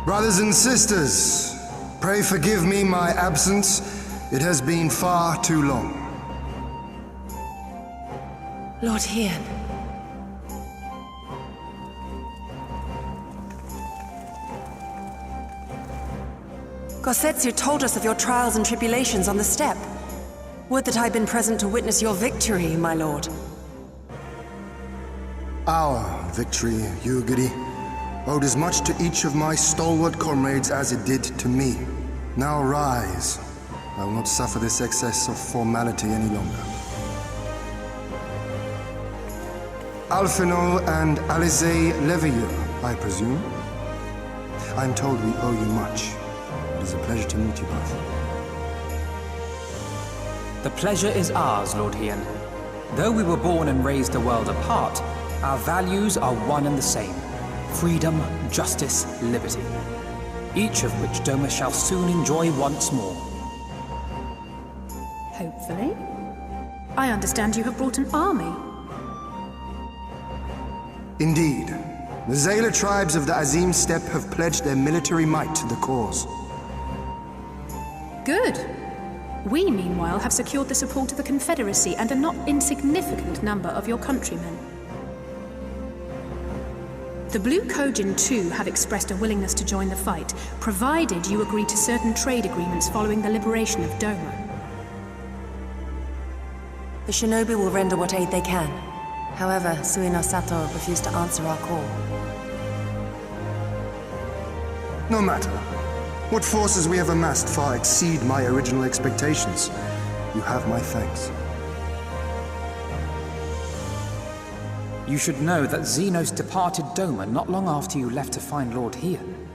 Brothers and sisters, pray forgive me my absence. It has been far too long. Lord Hien. Gosetsu told us of your trials and tribulations on the steppe. Would that I'd been present to witness your victory, my lord. Our victory, Yugiri, owed as much to each of my stalwart comrades as it did to me. Now rise. I will not suffer this excess of formality any longer. Alphinaud and Alizé Leveilleur, I presume? I'm told we owe you much. It is a pleasure to meet you both. The pleasure is ours, Lord Hien. Though we were born and raised a world apart, our values are one and the same. Freedom, justice, liberty. Each of which Doma shall soon enjoy once more. Hopefully. I understand you have brought an army. Indeed. The Zayla tribes of the Azim Steppe have pledged their military might to the cause. Good. We, meanwhile, have secured the support of the Confederacy and a not insignificant number of your countrymen. The Blue Kojin, too, have expressed a willingness to join the fight, provided you agree to certain trade agreements following the liberation of Doma. The shinobi will render what aid they can. However, Suino Sato refused to answer our call. No matter. What forces we have amassed far exceed my original expectations. You have my thanks. You should know that Xenos departed Doma not long after you left to find Lord Hien.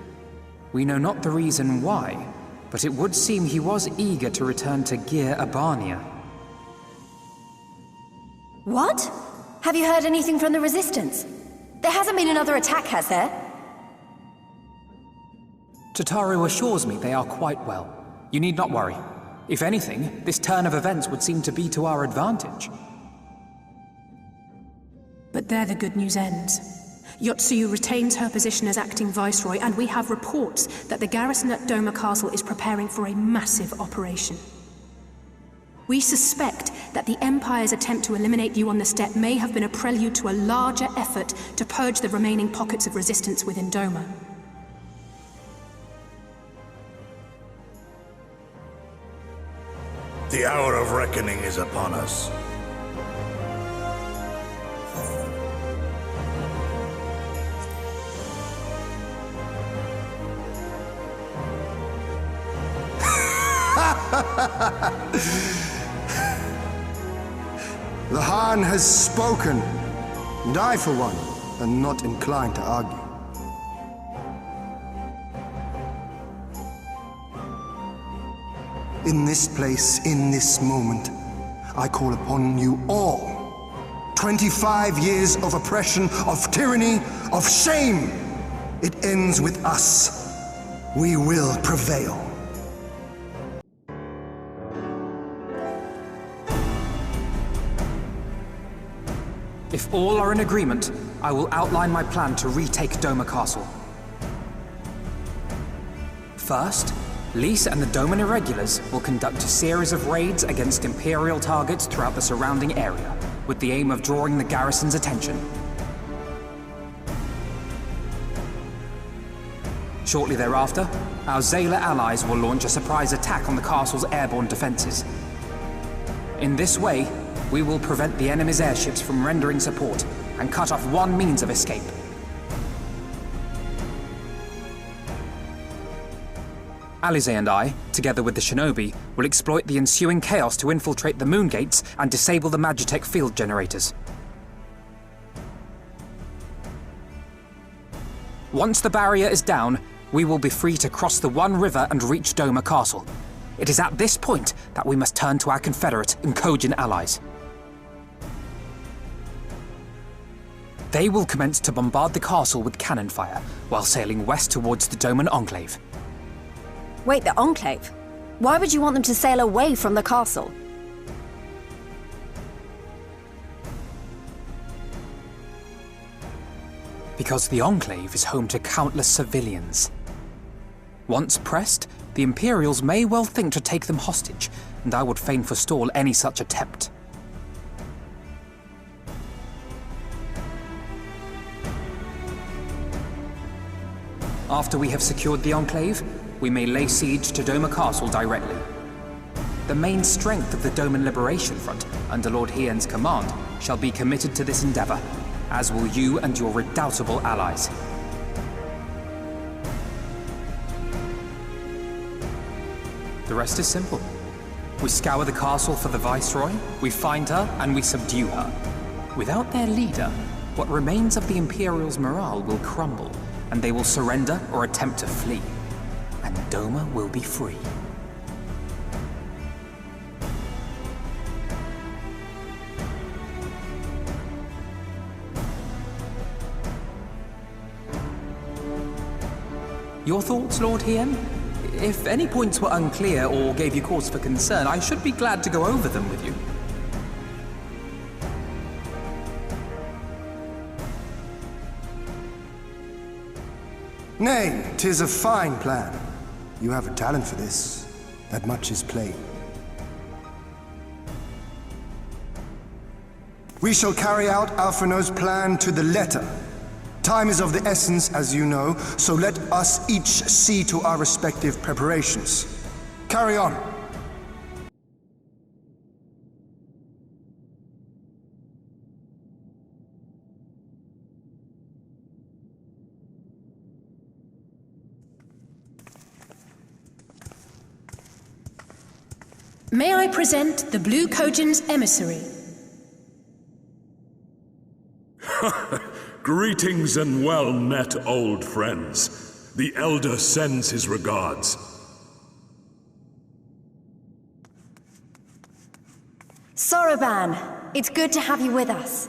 We know not the reason why, but it would seem he was eager to return to Gir Abania. What? Have you heard anything from the Resistance? There hasn't been another attack, has there? Tataru assures me they are quite well. You need not worry. If anything, this turn of events would seem to be to our advantage. But there the good news ends. Yotsuyu retains her position as acting viceroy, and we have reports that the garrison at Doma Castle is preparing for a massive operation. We suspect that the Empire's attempt to eliminate you on the steppe may have been a prelude to a larger effort to purge the remaining pockets of resistance within Doma. The hour of reckoning is upon us. The Khan has spoken, and I, for one, am not inclined to argue. In this place, in this moment, I call upon you all. 25 years of oppression, of tyranny, of shame. It ends with us. We will prevail. If all are in agreement, I will outline my plan to retake Doma Castle. First, Lise and the Doman Irregulars will conduct a series of raids against Imperial targets throughout the surrounding area, with the aim of drawing the garrison's attention. Shortly thereafter, our Zayla allies will launch a surprise attack on the castle's airborne defenses. In this way, we will prevent the enemy's airships from rendering support and cut off one means of escape. Alize and I, together with the shinobi, will exploit the ensuing chaos to infiltrate the moon gates and disable the Magitech field generators. Once the barrier is down, we will be free to cross the One River and reach Doma Castle. It is at this point that we must turn to our Confederate and Kojin allies. They will commence to bombard the castle with cannon fire, while sailing west towards the Doman Enclave. Wait, the Enclave? Why would you want them to sail away from the castle? Because the Enclave is home to countless civilians. Once pressed, the Imperials may well think to take them hostage, and I would fain forestall any such attempt. After we have secured the Enclave, we may lay siege to Doma Castle directly. The main strength of the Doman Liberation Front, under Lord Hien's command, shall be committed to this endeavor, as will you and your redoubtable allies. The rest is simple. We scour the castle for the Viceroy, we find her, and we subdue her. Without their leader, what remains of the Imperials' morale will crumble, and they will surrender or attempt to flee. And Doma will be free. Your thoughts, Lord Hien? If any points were unclear or gave you cause for concern, I should be glad to go over them with you. Nay, 'tis a fine plan. You have a talent for this. That much is plain. We shall carry out Alphinaud's plan to the letter. Time is of the essence, as you know, so let us each see to our respective preparations. Carry on. May I present the Blue Kojin's emissary? Greetings and well met, old friends. The Elder sends his regards. Soroban, it's good to have you with us.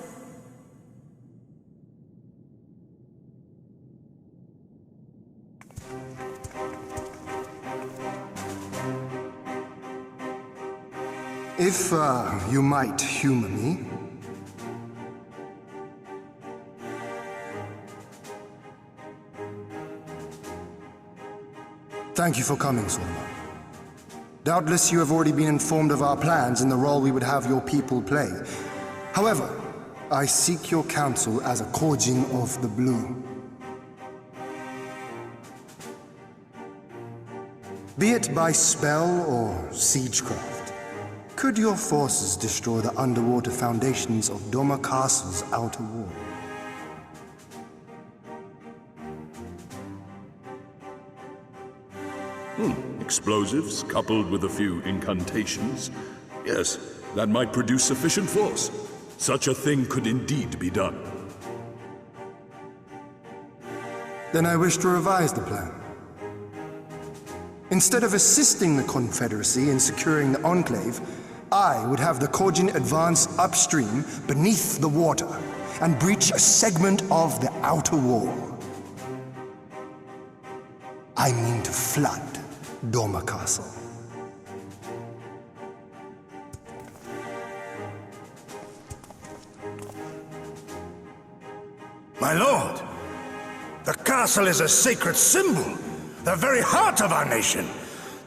If, you might humor me. Thank you for coming, Solomon. Doubtless you have already been informed of our plans and the role we would have your people play. However, I seek your counsel as a Kojin of the Blue. Be it by spell or siegecraft, could your forces destroy the underwater foundations of Doma Castle's outer wall? Explosives coupled with a few incantations. Yes, that might produce sufficient force. Such a thing could indeed be done. Then I wish to revise the plan. Instead of assisting the Confederacy in securing the Enclave, I would have the Kojin advance upstream beneath the water and breach a segment of the outer wall. I mean to flood Doma Castle. My lord, the castle is a sacred symbol, the very heart of our nation.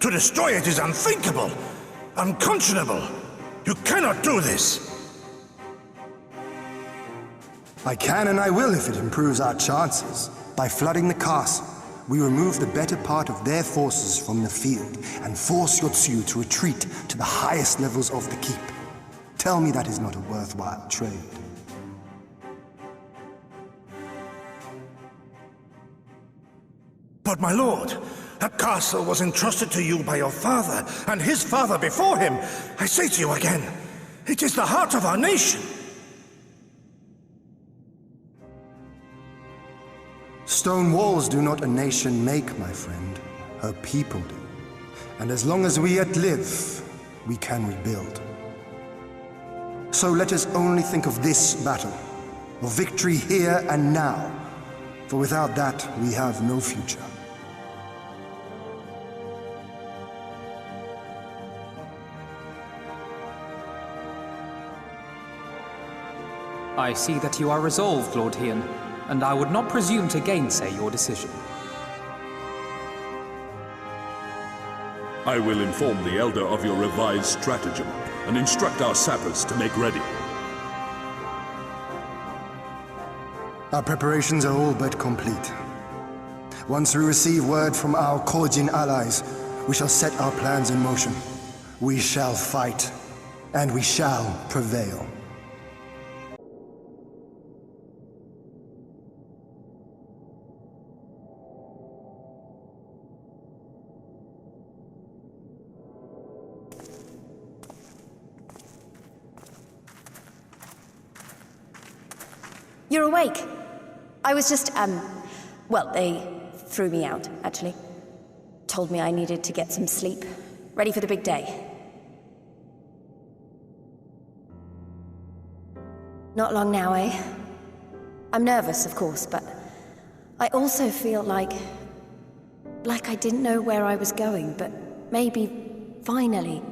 To destroy it is unthinkable, unconscionable. You cannot do this. I can and I will if it improves our chances. By flooding the castle, we remove the better part of their forces from the field and force Yotsuyu to retreat to the highest levels of the keep. Tell me that is not a worthwhile trade. But my lord, that castle was entrusted to you by your father and his father before him. I say to you again, it is the heart of our nation. Stone walls do not a nation make, my friend. Her people do. And as long as we yet live, we can rebuild. So let us only think of this battle, of victory here and now, for without that we have no future. I see that you are resolved, Lord Hien, and I would not presume to gainsay your decision. I will inform the Elder of your revised stratagem and instruct our sappers to make ready. Our preparations are all but complete. Once we receive word from our Korjin allies, we shall set our plans in motion. We shall fight, and we shall prevail. You're awake. I was just, well, they threw me out, actually. Told me I needed to get some sleep. Ready for the big day. Not long now, eh? I'm nervous, of course, but I also feel like I didn't know where I was going, but maybe, finally,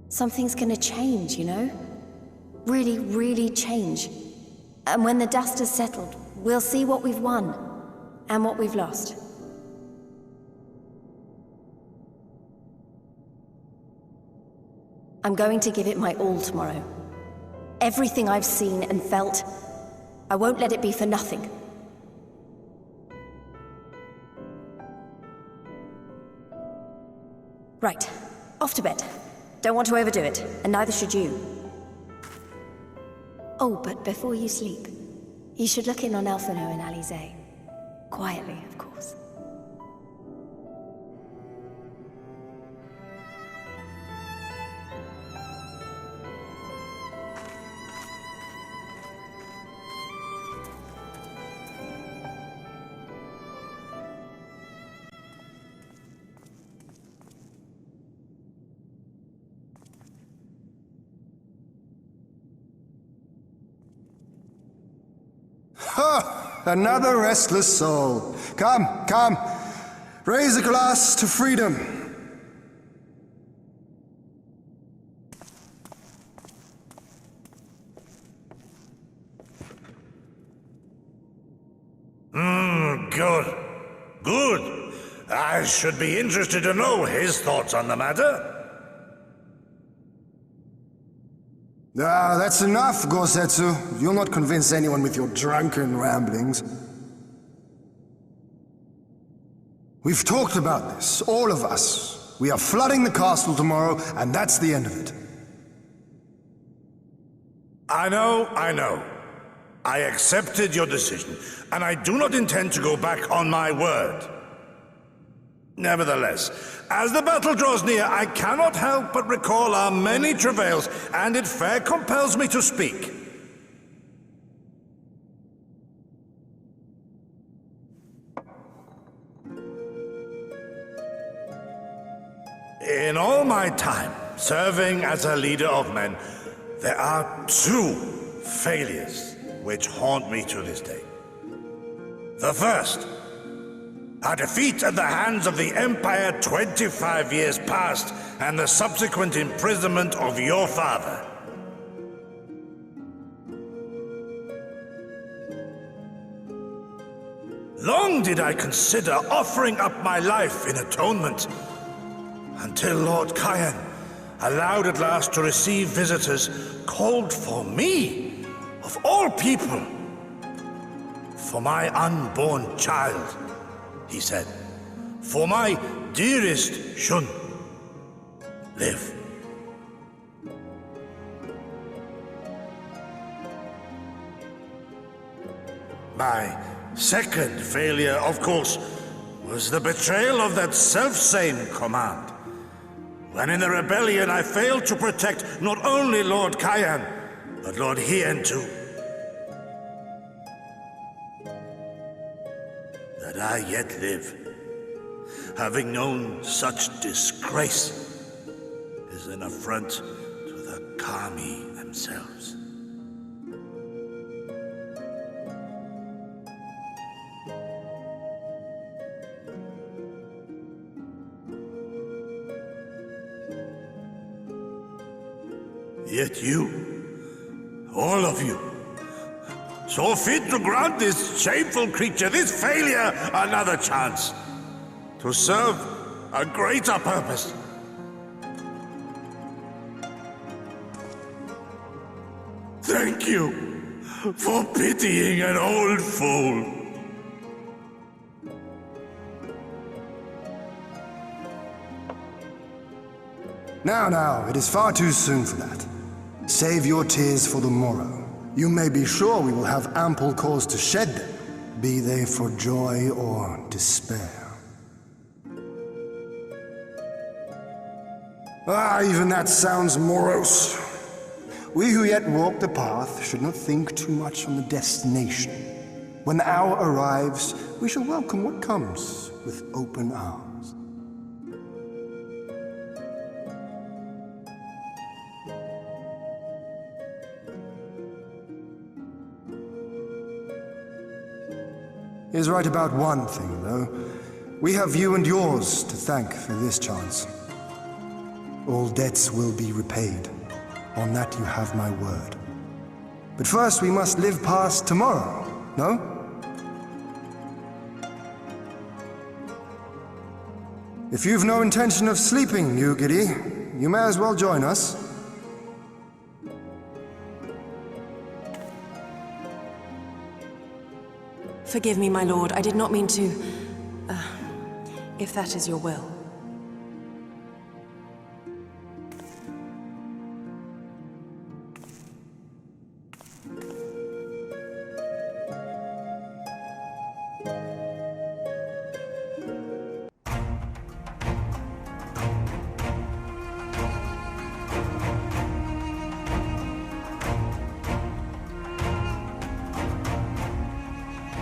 something's gonna change, you know? Really, really change. And when the dust has settled, we'll see what we've won and what we've lost. I'm going to give it my all tomorrow. Everything I've seen and felt, I won't let it be for nothing. Right, off to bed. Don't want to overdo it, and neither should you. Oh, but before you sleep, you should look in on Elfino and Alize. Quietly, of course. Ha! Another restless soul. Come, come. Raise a glass to freedom. Good. Good. I should be interested to know his thoughts on the matter. That's enough, Gosetsu. You'll not convince anyone with your drunken ramblings. We've talked about this, all of us. We are flooding the castle tomorrow, and that's the end of it. I know. I accepted your decision, and I do not intend to go back on my word. Nevertheless, as the battle draws near, I cannot help but recall our many travails, and it fair compels me to speak. In all my time serving as a leader of men, there are two failures which haunt me to this day. The first, a defeat at the hands of the Empire 25 years past, and the subsequent imprisonment of your father. Long did I consider offering up my life in atonement, until Lord Kyan allowed at last to receive visitors called for me, of all people, for my unborn child. He said, "For my dearest Shun, live." My second failure, of course, was the betrayal of that selfsame command. When in the rebellion I failed to protect not only Lord Kyan, but Lord Hien too. That I yet live, having known such disgrace, is an affront to the Kami themselves. Yet you, all of you, saw fit to grant this shameful creature, this failure, another chance to serve a greater purpose. Thank you for pitying an old fool. Now, it is far too soon for that. Save your tears for the morrow. You may be sure we will have ample cause to shed them, be they for joy or despair. Even that sounds morose. We who yet walk the path should not think too much on the destination. When the hour arrives, we shall welcome what comes with open arms. He is right about one thing, though. We have you and yours to thank for this chance. All debts will be repaid. On that you have my word. But first we must live past tomorrow, no? If you've no intention of sleeping, Ugiri, you may as well join us. Forgive me, my lord. I did not mean to... if that is your will.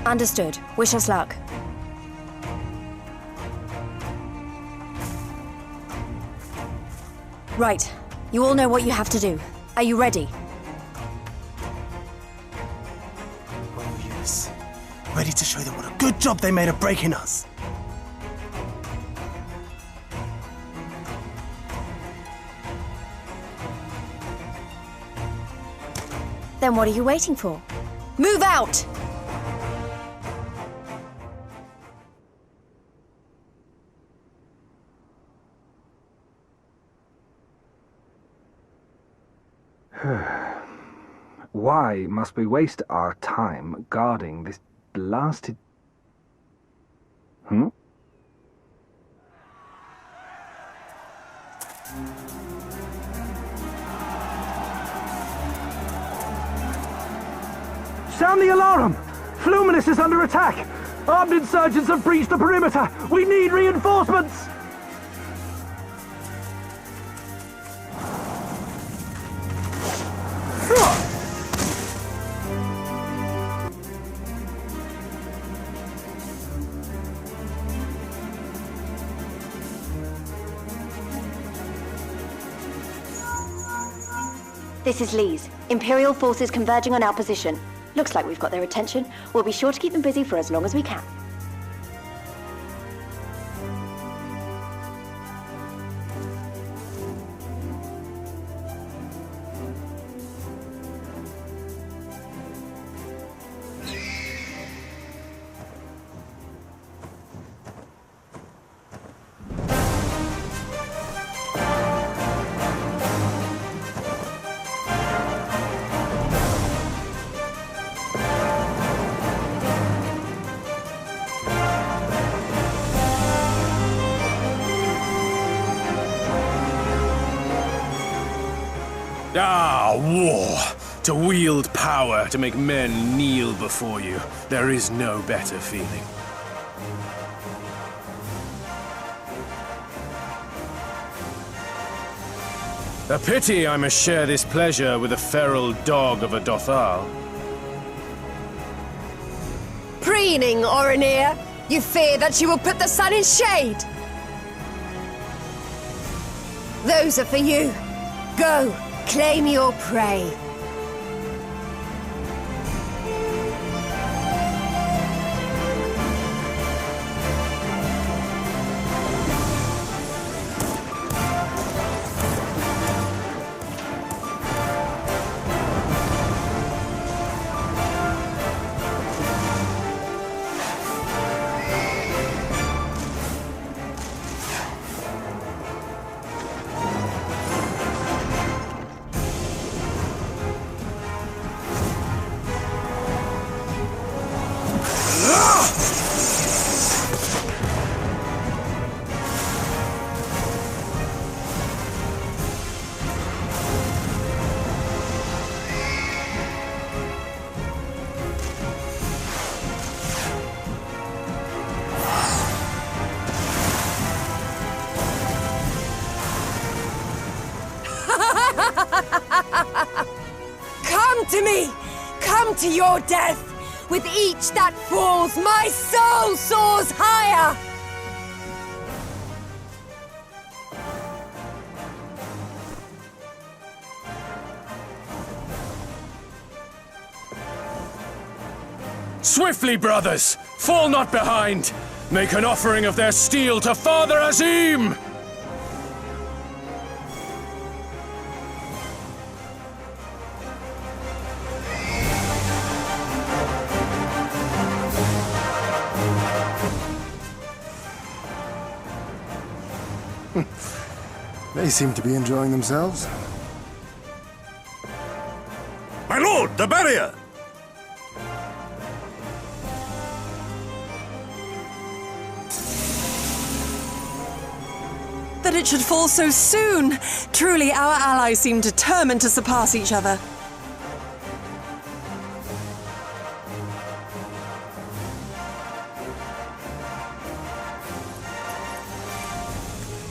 Understood. Wish us luck. Right. You all know what you have to do. Are you ready? Oh yes. Ready to show them what a good job they made of breaking us. Then what are you waiting for? Move out! Why must we waste our time guarding this blasted... Sound the alarm! Fluminous is under attack! Armed insurgents have breached the perimeter! We need reinforcements! This is Lee's. Imperial forces converging on our position. Looks like we've got their attention. We'll be sure to keep them busy for as long as we can. War! To wield power to make men kneel before you. There is no better feeling. A pity I must share this pleasure with a feral dog of a Dothal. Preening, Oronir! You fear that you will put the sun in shade! Those are for you. Go! Claim your prey. Come to me! Come to your death! With each that falls, my soul soars higher! Swiftly, brothers! Fall not behind! Make an offering of their steel to Father Azim! They seem to be enjoying themselves. My lord, the barrier! That it should fall so soon! Truly, our allies seem determined to surpass each other.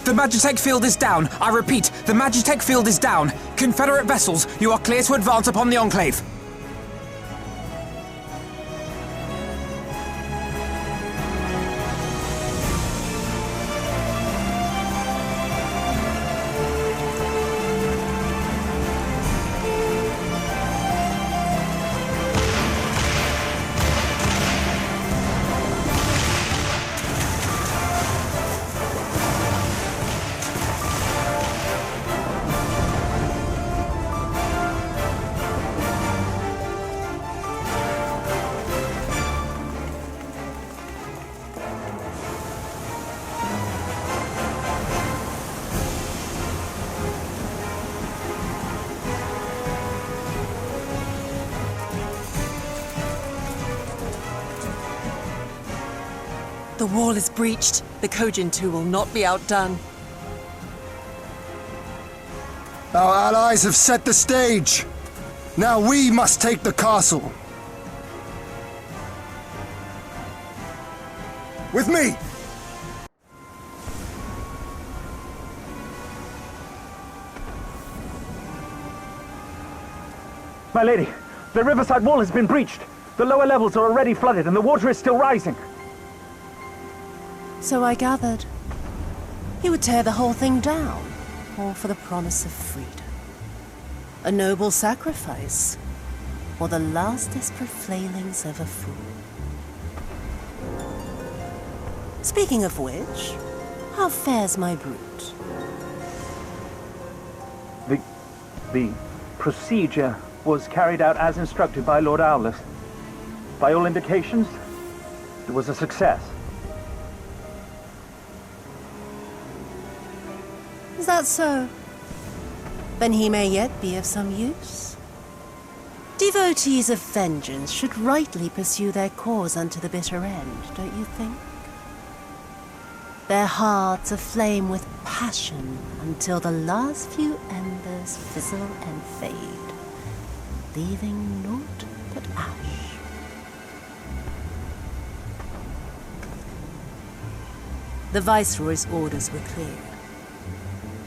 The Magitech field is down. I repeat, the Magitech field is down. Confederate vessels, you are clear to advance upon the Enclave. The wall is breached. The Kojin too will not be outdone. Our allies have set the stage. Now we must take the castle. With me! My lady, the riverside wall has been breached. The lower levels are already flooded and the water is still rising. So I gathered. He would tear the whole thing down, all for the promise of freedom. A noble sacrifice, or the last desperate flailings of a fool. Speaking of which, how fares my brute? The procedure was carried out as instructed by Lord Owless. By all indications, it was a success. Is that so? Then he may yet be of some use. Devotees of vengeance should rightly pursue their cause unto the bitter end, don't you think? Their hearts aflame with passion until the last few embers fizzle and fade, leaving naught but ash. The Viceroy's orders were clear.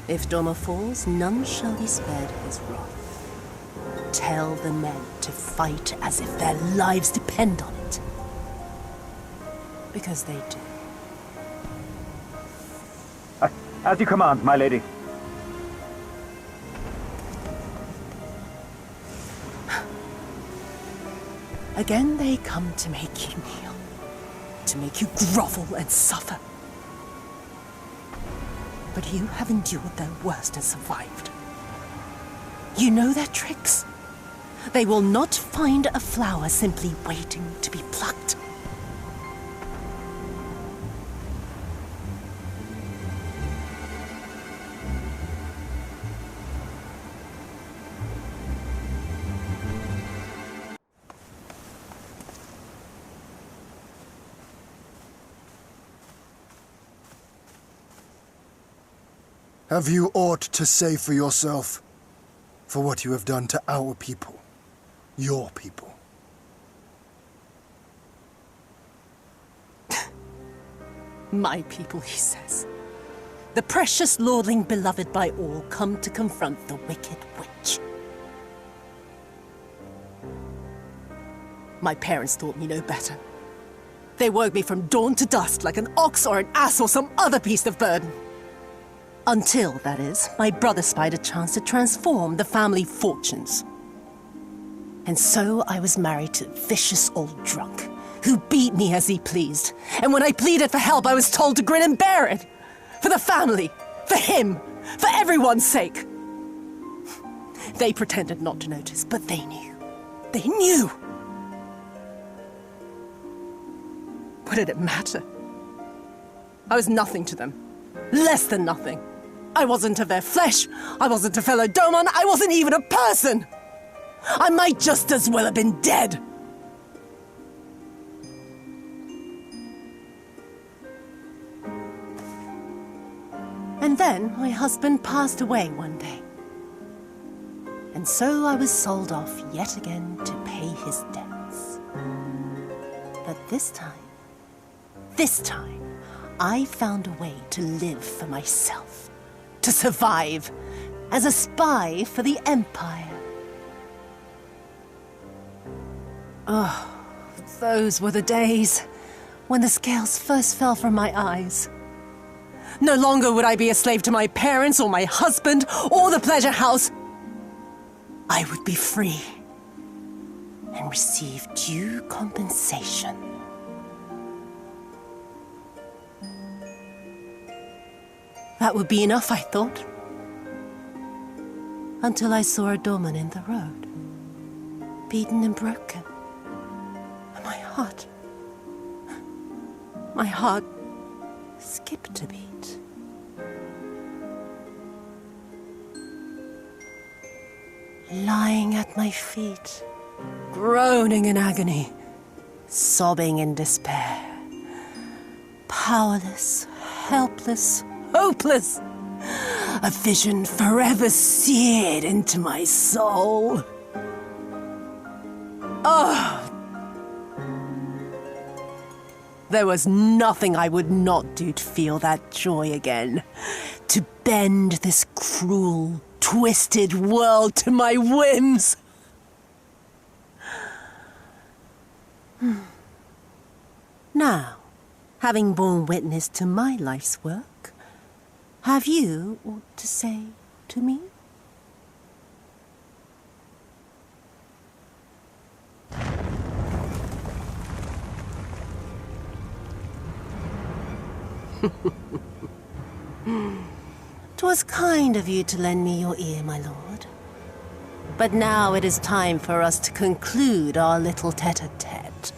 If Doma falls, none shall be spared his wrath. Tell the men to fight as if their lives depend on it. Because they do. As you command, my lady. Again they come to make you kneel, to make you grovel and suffer. But you have endured their worst and survived. You know their tricks. They will not find a flower simply waiting to be plucked. Have you aught to say for yourself? For what you have done to our people? Your people? My people, he says. The precious lordling beloved by all come to confront the wicked witch. My parents taught me no better. They worked me from dawn to dusk like an ox or an ass or some other beast of burden. Until, that is, my brother spied a chance to transform the family fortunes. And so I was married to a vicious old drunk, who beat me as he pleased. And when I pleaded for help, I was told to grin and bear it. For the family, for him, for everyone's sake. They pretended not to notice, but they knew. They knew! What did it matter? I was nothing to them. Less than nothing. I wasn't of their flesh. I wasn't a fellow Domon. I wasn't even a person. I might just as well have been dead. And then my husband passed away one day. And so I was sold off yet again to pay his debts. But this time, I found a way to live for myself, to survive, as a spy for the Empire. Oh, those were the days when the scales first fell from my eyes. No longer would I be a slave to my parents or my husband or the pleasure house. I would be free and receive due compensation. That would be enough, I thought. Until I saw a doorman in the road, beaten and broken. And my heart skipped a beat. Lying at my feet, groaning in agony, sobbing in despair. Powerless, helpless, hopeless. A vision forever seared into my soul. Oh! There was nothing I would not do to feel that joy again. To bend this cruel, twisted world to my whims. Now, having borne witness to my life's work, have you aught to say to me? "'Twas kind of you to lend me your ear, my lord. But now it is time for us to conclude our little tete-a-tete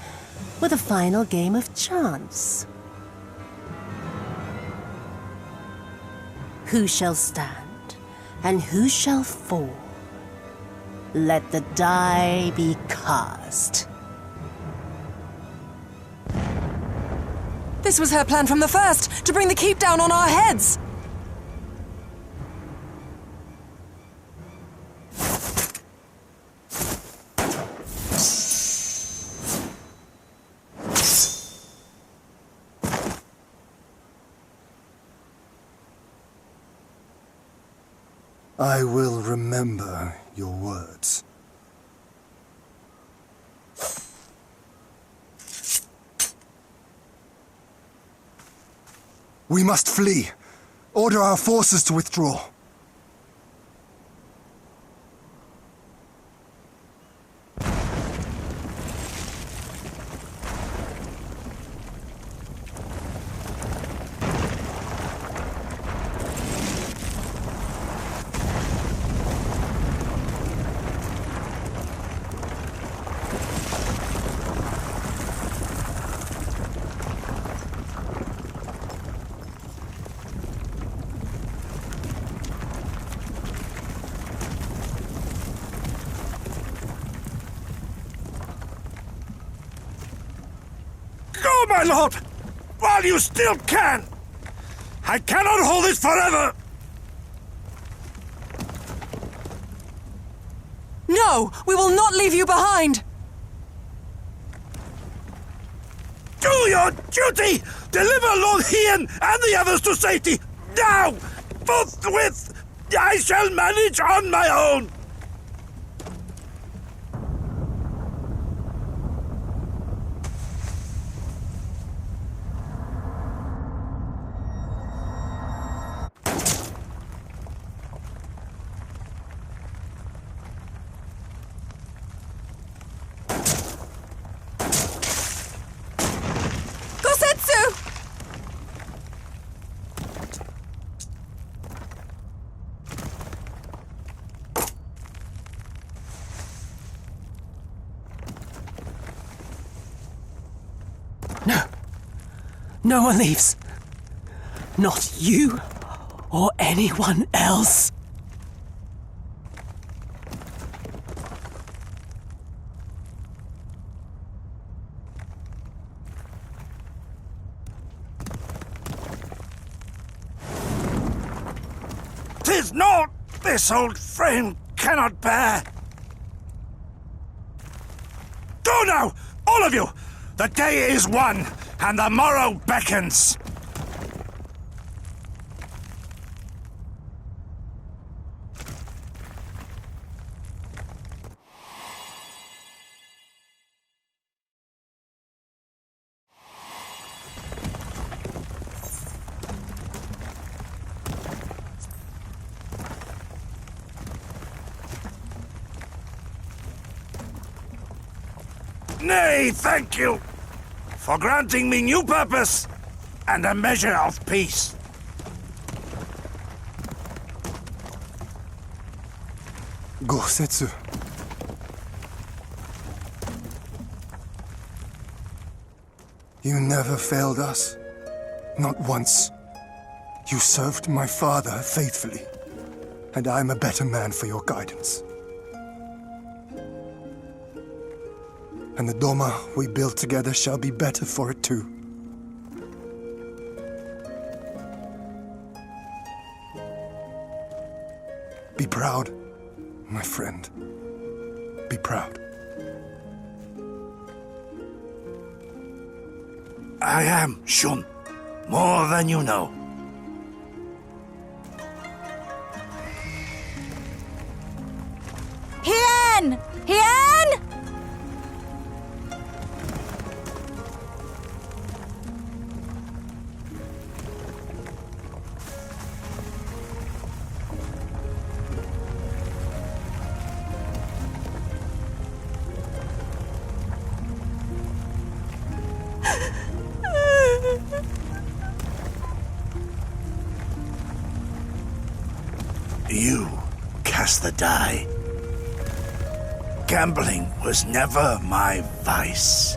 with a final game of chance. Who shall stand, and who shall fall? Let the die be cast." This was her plan from the first, to bring the keep down on our heads! I will remember your words. We must flee. Order our forces to withdraw. Go, my lord! While you still can! I cannot hold this forever! No! We will not leave you behind! Do your duty! Deliver Lord Hien and the others to safety! Now! Forthwith! I shall manage on my own! No one leaves. Not you or anyone else. "'Tis naught this old frame cannot bear. Go now, all of you! The day is won, and the morrow beckons. Nay, thank you for granting me new purpose and a measure of peace. Gosetsu. You never failed us. Not once. You served my father faithfully, and I'm a better man for your guidance. And the Doma we built together shall be better for it too. Be proud, my friend. Be proud. I am, Shun. More than you know. Hien! Hien! You cast the die. Gambling was never my vice.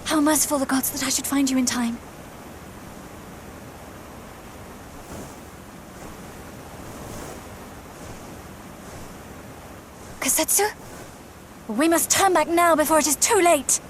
How merciful the gods that I should find you in time. Kasetsu? We must turn back now before it is too late!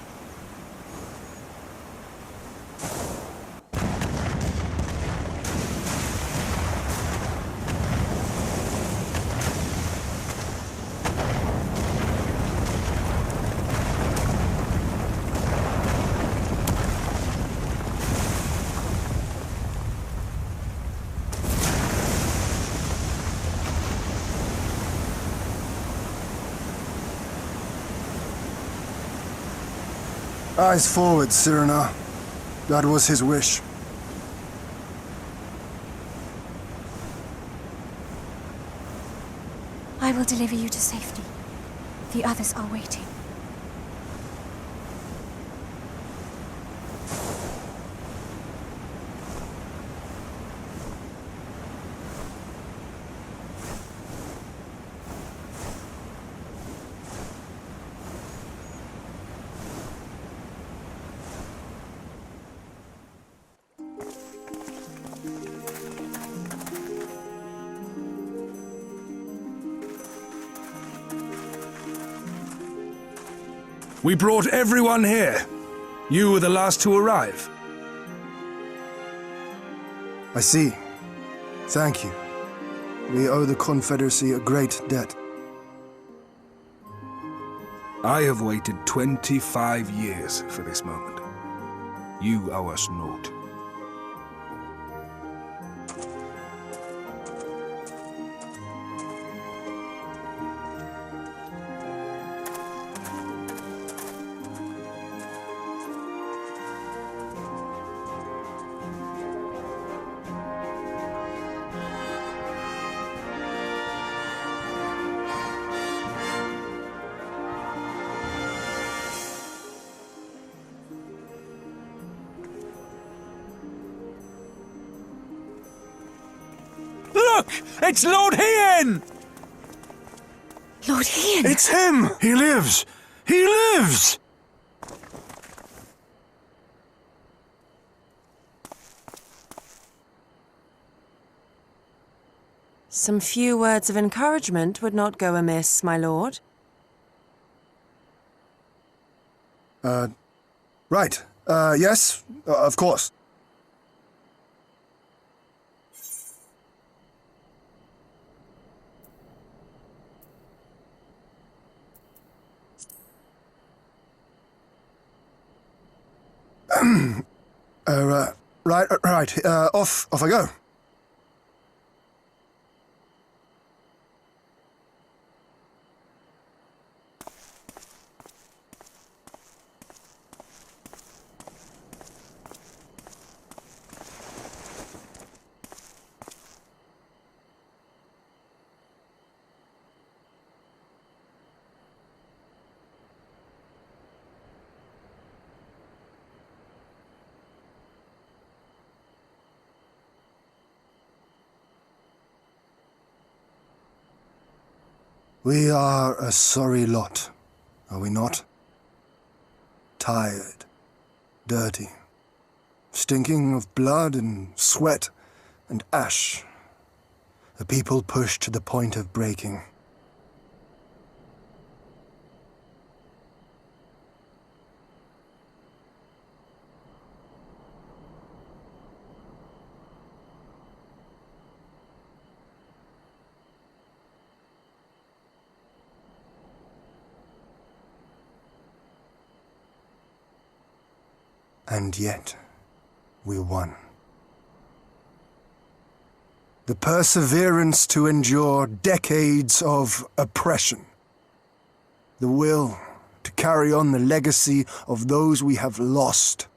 Eyes forward, Cyrano. That was his wish. I will deliver you to safety. The others are waiting. We brought everyone here. You were the last to arrive. I see. Thank you. We owe the Confederacy a great debt. I have waited 25 years for this moment. You owe us naught. Look! It's Lord Hien! Lord Hien! It's him! He lives! He lives! Some few words of encouragement would not go amiss, my lord. Right. Yes, of course. Right. Off I go. We are a sorry lot, are we not? Tired, dirty, stinking of blood and sweat and ash. A people pushed to the point of breaking. And yet, we won. The perseverance to endure decades of oppression. The will to carry on the legacy of those we have lost.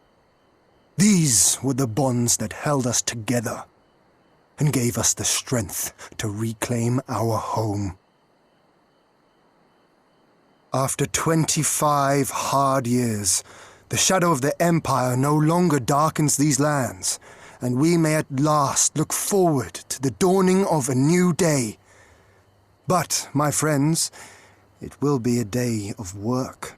These were the bonds that held us together and gave us the strength to reclaim our home. After 25 hard years, the shadow of the Empire no longer darkens these lands, and we may at last look forward to the dawning of a new day. But, my friends, it will be a day of work.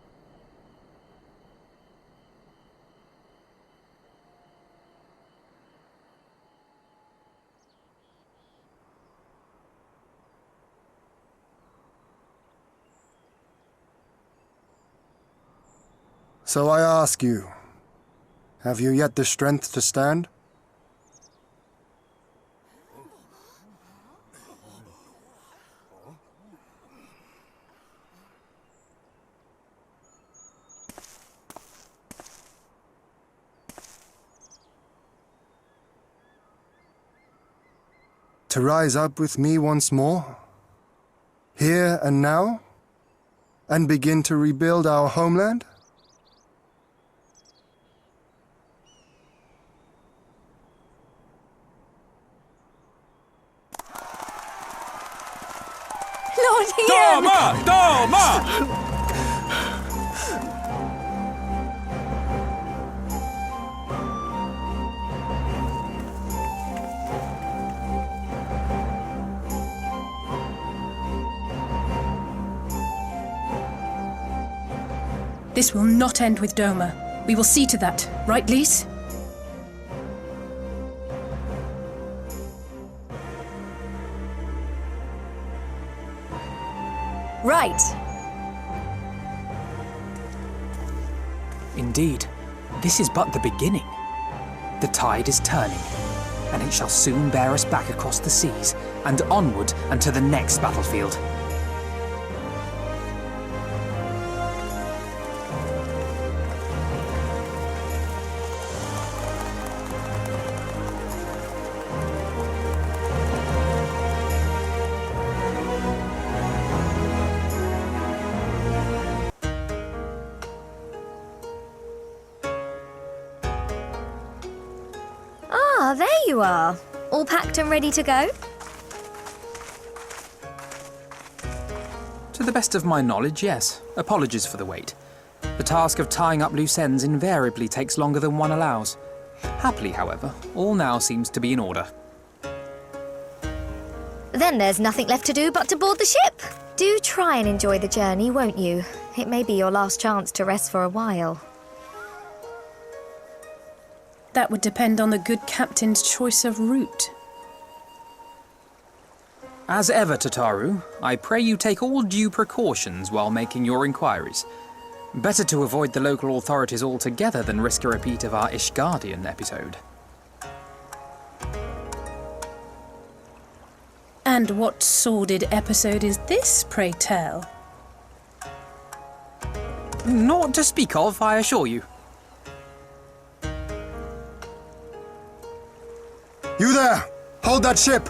So I ask you, have you yet the strength to stand? To rise up with me once more, here and now, and begin to rebuild our homeland? Lord Hien! Doma! Doma! This will not end with Doma. We will see to that, right, Lys? Right. Indeed, this is but the beginning. The tide is turning, and it shall soon bear us back across the seas and onward and to the next battlefield. Ah, there you are. All packed and ready to go? To the best of my knowledge, yes. Apologies for the wait. The task of tying up loose ends invariably takes longer than one allows. Happily, however, all now seems to be in order. Then there's nothing left to do but to board the ship. Do try and enjoy the journey, won't you? It may be your last chance to rest for a while. That would depend on the good captain's choice of route. As ever, Tataru, I pray you take all due precautions while making your inquiries. Better to avoid the local authorities altogether than risk a repeat of our Ishgardian episode. And what sordid episode is this, pray tell? Not to speak of, I assure you. You there! Hold that ship!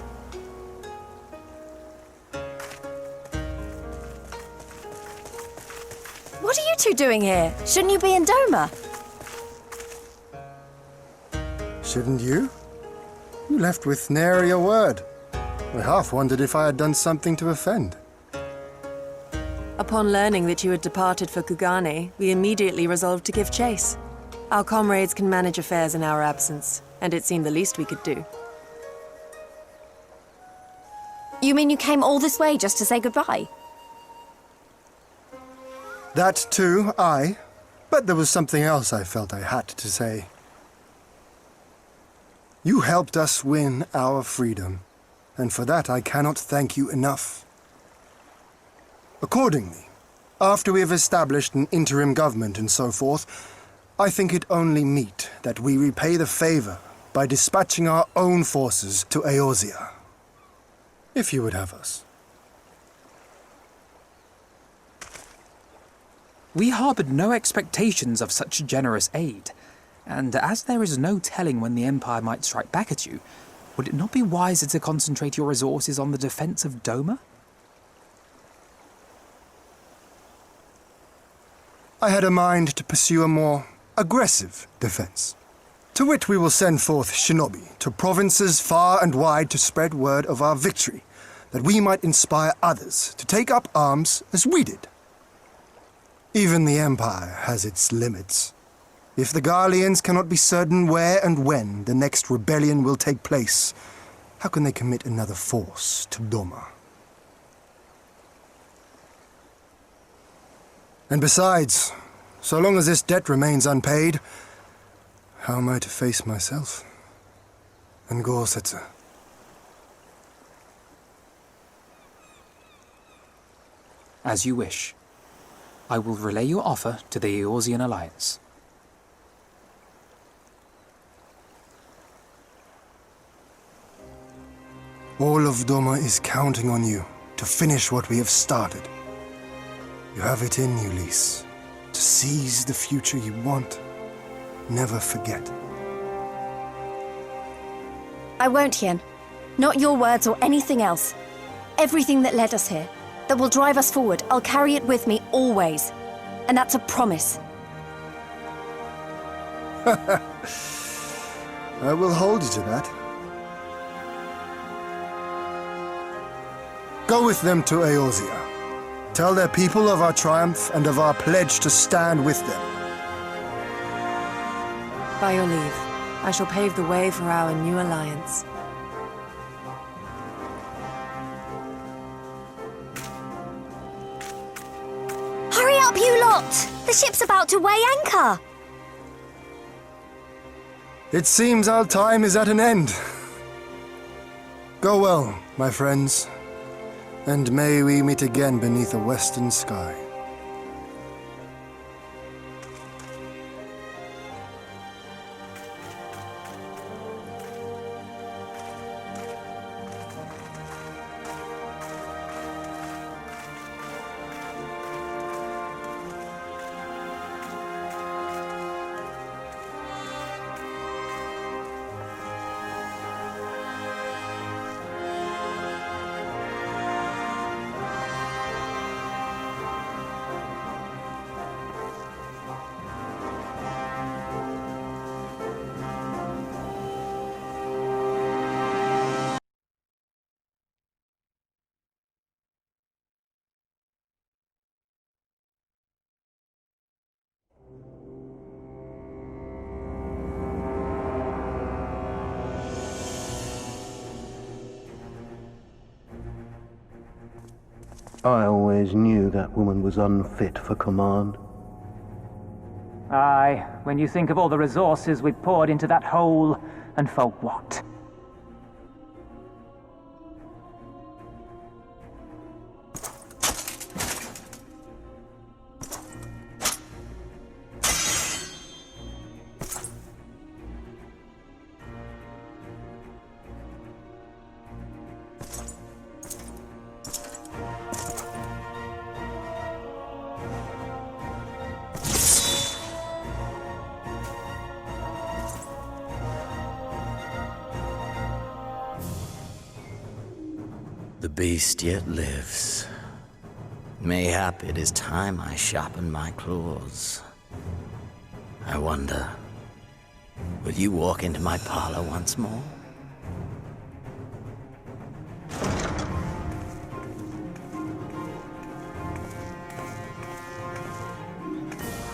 What are you two doing here? Shouldn't you be in Doma? Shouldn't you? You left with nary a word. I half wondered if I had done something to offend. Upon learning that you had departed for Kugane, we immediately resolved to give chase. Our comrades can manage affairs in our absence, and it seemed the least we could do. You mean you came all this way just to say goodbye? That too, aye. But there was something else I felt I had to say. You helped us win our freedom, and for that I cannot thank you enough. Accordingly, after we have established an interim government and so forth, I think it only meet that we repay the favor by dispatching our own forces to Eorzea. If you would have us. We harboured no expectations of such generous aid, and as there is no telling when the Empire might strike back at you, would it not be wiser to concentrate your resources on the defence of Doma? I had a mind to pursue a more aggressive defense, to which we will send forth shinobi to provinces far and wide to spread word of our victory, that we might inspire others to take up arms as we did. Even the Empire has its limits. If the Garleans cannot be certain where and when the next rebellion will take place, how can they commit another force to Doma? And besides, so long as this debt remains unpaid, how am I to face myself and Gorsetzer? As you wish. I will relay your offer to the Eorzean Alliance. All of Doma is counting on you to finish what we have started. You have it in you, Lys, to seize the future you want. Never forget. I won't, Hien. Not your words or anything else. Everything that led us here, that will drive us forward, I'll carry it with me always. And that's a promise. I will hold you to that. Go with them to Eorzea. Tell their people of our triumph and of our pledge to stand with them. By your leave, I shall pave the way for our new alliance. Hurry up, you lot! The ship's about to weigh anchor! It seems our time is at an end. Go well, my friends, and may we meet again beneath a western sky. I always knew that woman was unfit for command. Aye, when you think of all the resources we've poured into that hole, and for what? The beast yet lives. Mayhap it is time I sharpen my claws. I wonder, will you walk into my parlor once more?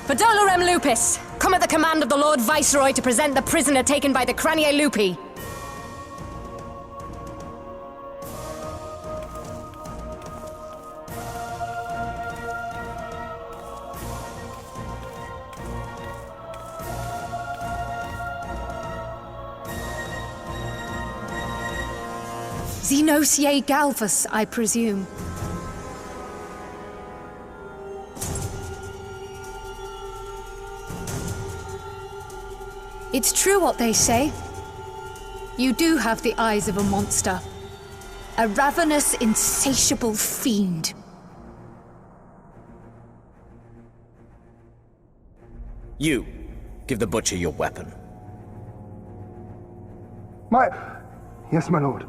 Podolorem Lupus! Come at the command of the Lord Viceroy to present the prisoner taken by the Cranier Lupi. Xenosier Galvus, I presume. It's true what they say. You do have the eyes of a monster. A ravenous, insatiable fiend. You, give the butcher your weapon. Yes, my lord.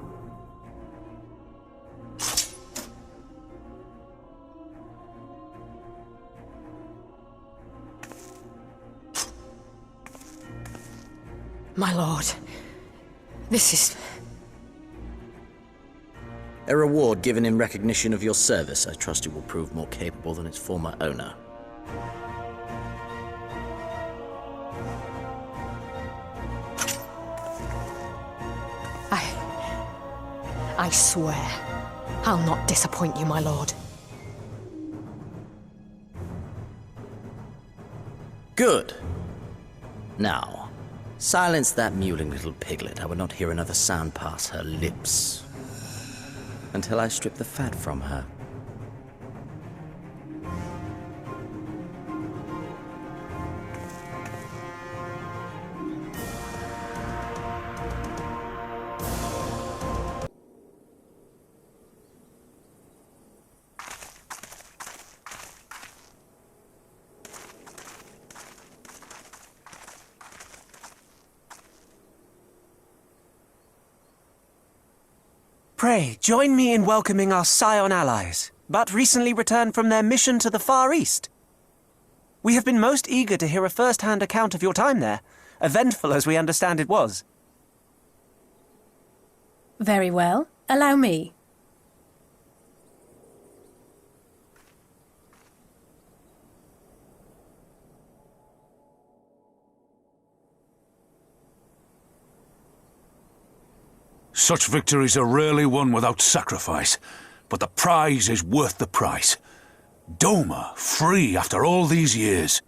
My lord, this is... A reward given in recognition of your service. I trust it will prove more capable than its former owner. I swear, I'll not disappoint you, my lord. Good. Now, silence that mewling little piglet. I would not hear another sound pass her lips until I strip the fat from her. Pray, join me in welcoming our Scion allies, but recently returned from their mission to the Far East. We have been most eager to hear a first-hand account of your time there, eventful as we understand it was. Very well. Allow me. Such victories are rarely won without sacrifice, but the prize is worth the price. Doma, free after all these years.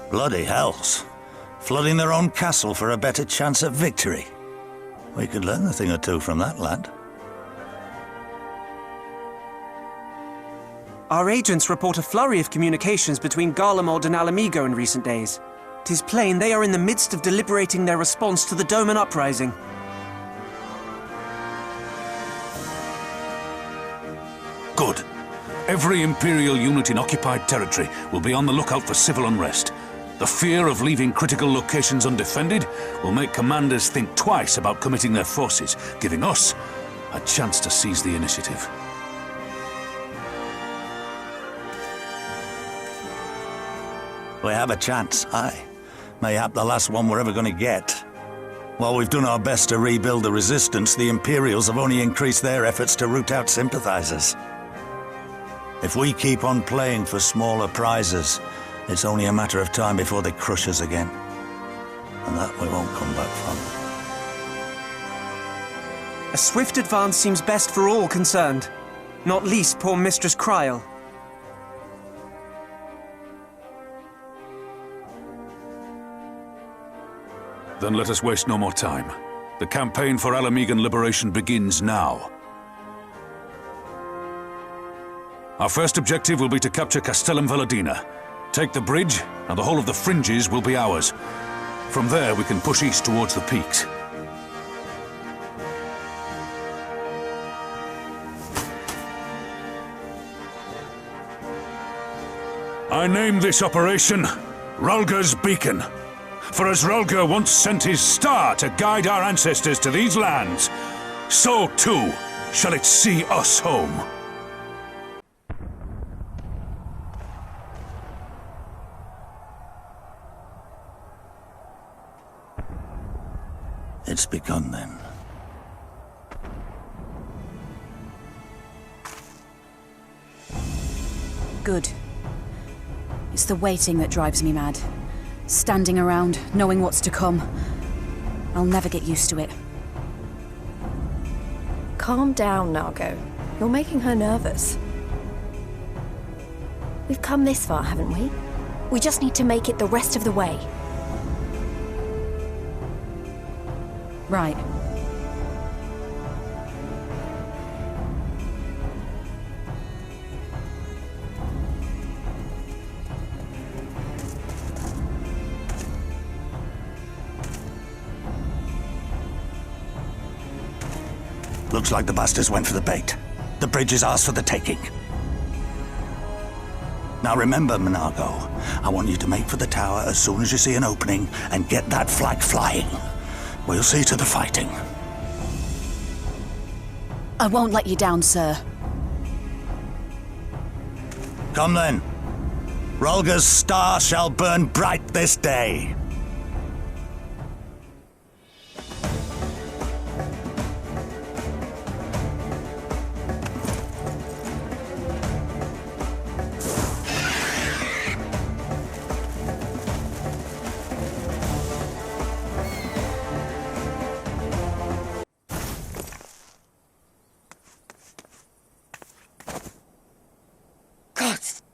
Bloody hells. Flooding their own castle for a better chance at victory. We could learn a thing or two from that lad. Our agents report a flurry of communications between Garlemald and Alamigo in recent days. 'Tis plain they are in the midst of deliberating their response to the Doman uprising. Good. Every Imperial unit in occupied territory will be on the lookout for civil unrest. The fear of leaving critical locations undefended will make commanders think twice about committing their forces, giving us a chance to seize the initiative. We have a chance, aye. Mayhap the last one we're ever going to get. While we've done our best to rebuild the resistance, the Imperials have only increased their efforts to root out sympathizers. If we keep on playing for smaller prizes, it's only a matter of time before they crush us again. And that we won't come back from. A swift advance seems best for all concerned, not least poor Mistress Kryl. Then let us waste no more time. The campaign for Alamegan liberation begins now. Our first objective will be to capture Castellum Valadina. Take the bridge, and the whole of the fringes will be ours. From there, we can push east towards the peaks. I name this operation Rulger's Beacon. For as Rulger once sent his star to guide our ancestors to these lands, so too shall it see us home. It's begun then. Good. It's the waiting that drives me mad. Standing around, knowing what's to come. I'll never get used to it. Calm down, Nargo. You're making her nervous. We've come this far, haven't we? We just need to make it the rest of the way. Right. Looks like the bastards went for the bait. The bridge is ours for the taking. Now remember, Monargo, I want you to make for the tower as soon as you see an opening and get that flag flying. We'll see to the fighting. I won't let you down, sir. Come then. Rulger's star shall burn bright this day.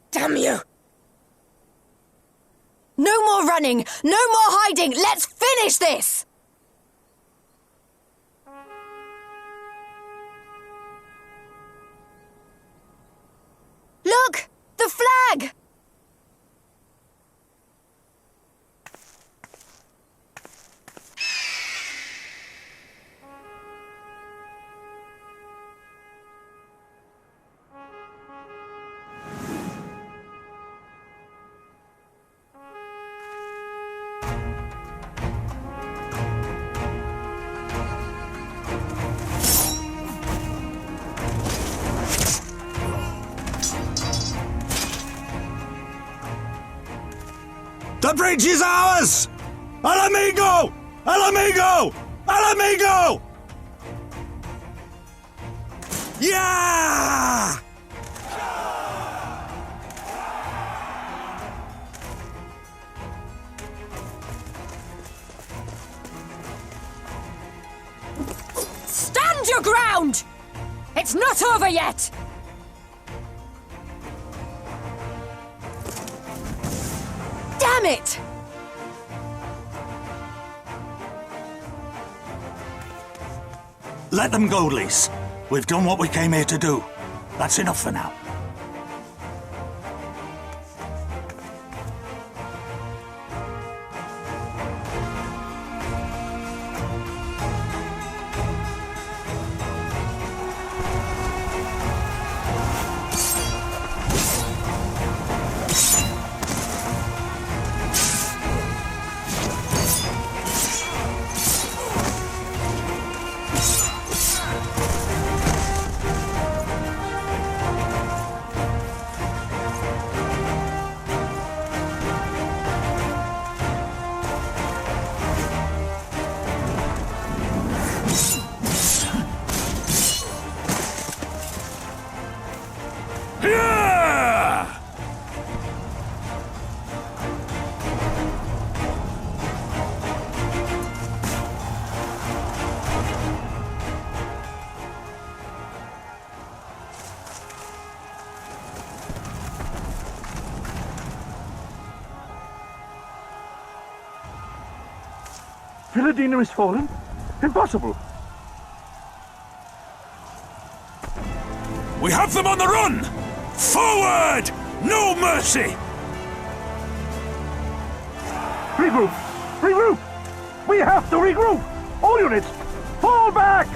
Damn you! No more running! No more hiding! Let's finish this! Look! The flag! The bridge is ours! Alamigo! Alamigo! Alamigo! Yeah! Stand your ground! It's not over yet! Damn it! Let them go, Lys. We've done what we came here to do. That's enough for now. Philadina is fallen? Impossible! We have them on the run! Forward! No mercy! Regroup! Regroup! We have to regroup! All units, fall back!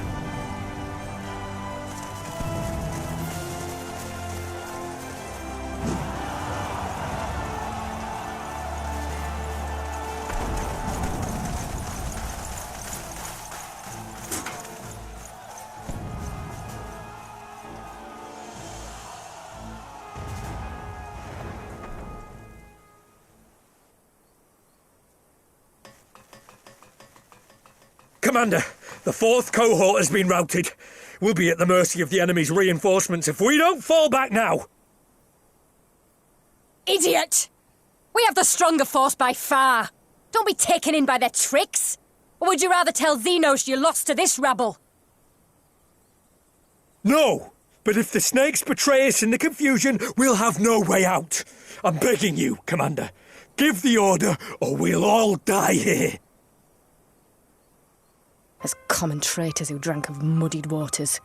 Commander, the 4th cohort has been routed. We'll be at the mercy of the enemy's reinforcements if we don't fall back now. Idiot! We have the stronger force by far. Don't be taken in by their tricks. Or would you rather tell Xenos you lost to this rabble? No, but if the snakes betray us in the confusion, we'll have no way out. I'm begging you, Commander. Give the order, or we'll all die here. As common traitors who drank of muddied waters,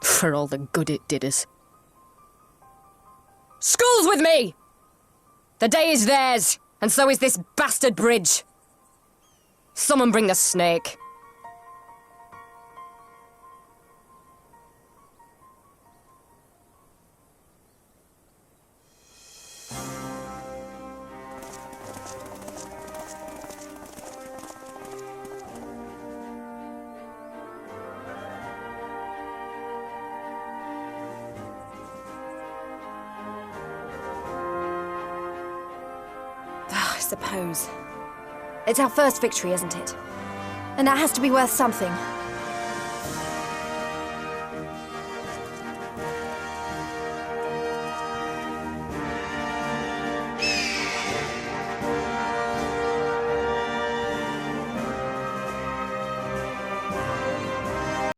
for all the good it did us. Skulls with me! The day is theirs, and so is this bastard bridge. Someone bring the snake. I suppose. It's our first victory, isn't it? And that has to be worth something.